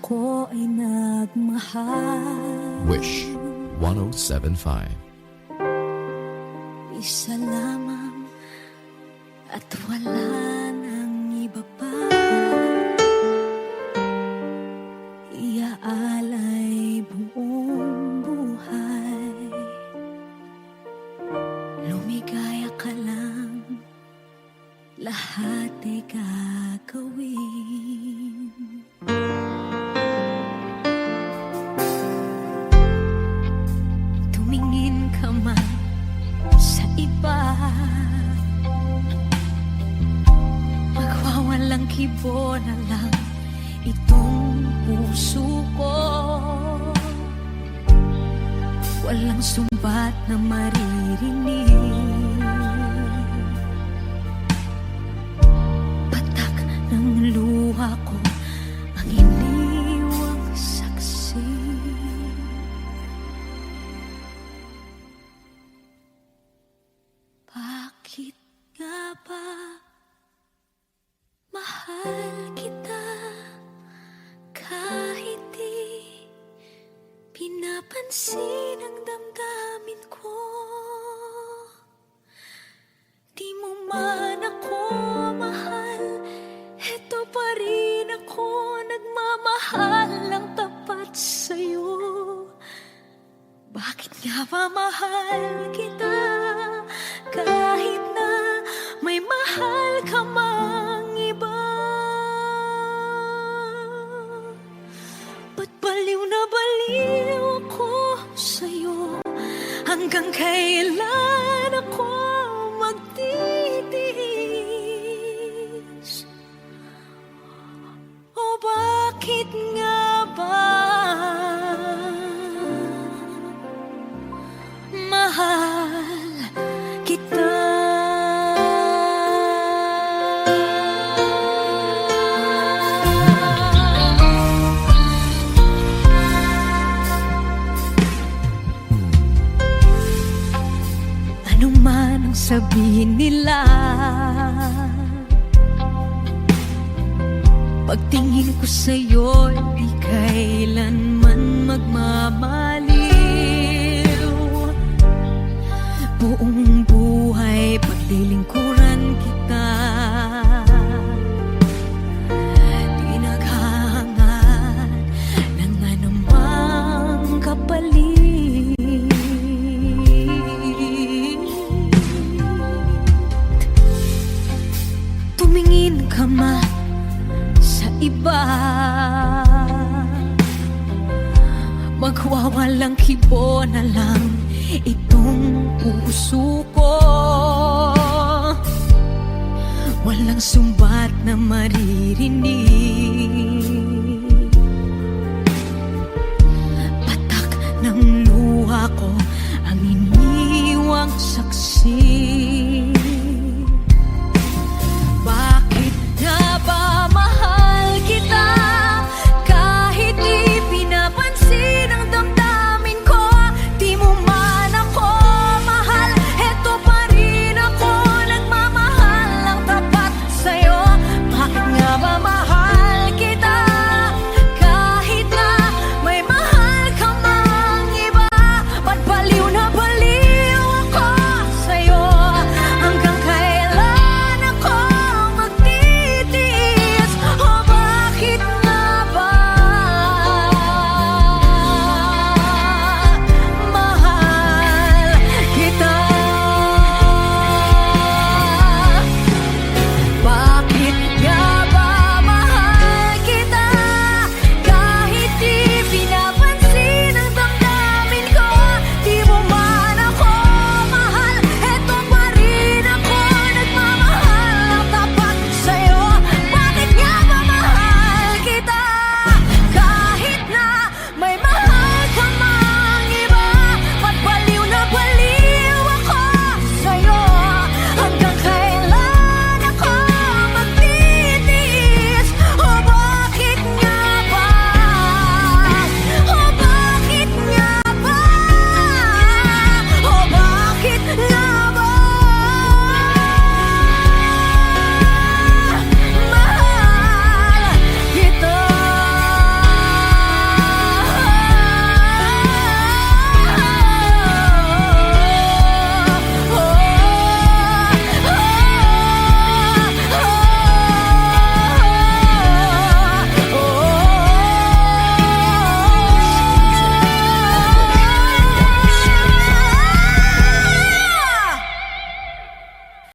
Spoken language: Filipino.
ako ay nagmahal. Wish 107.5. Isa lamang at wala nang iba pa. Iaalay buong buhay. Lumigaya ka lang, lahat ay gagawin. Tumingin ka man sa iba, magwawalang kibo na lang itong puso ko. Walang sumbat na maririnig, patak ng luha ko ang iniwang saksi. Bakit nga ba mahal kita kahit di pinapansin ang damdamin ko? Di mo man ako mahal, eto pa rin ako nagmamahal ng tapat sa'yo. Bakit nga ba mahal kita kahit na may mahal ka mang iba? Ba't baliw na baliw ako sa'yo? Hanggang kailan ako magtitiis? O bakit nga ba mahal kita? Ano man ang sabihin nila, pagtingin ko sa'yo, di kailanman magmamaliw. Buong buhay paglilingkuran kita, di naghahangad ng anumang kapalit. Tumingin ka man sa iba, magwawalang kibo na lang itong puso ko. Walang sumbat na maririnig,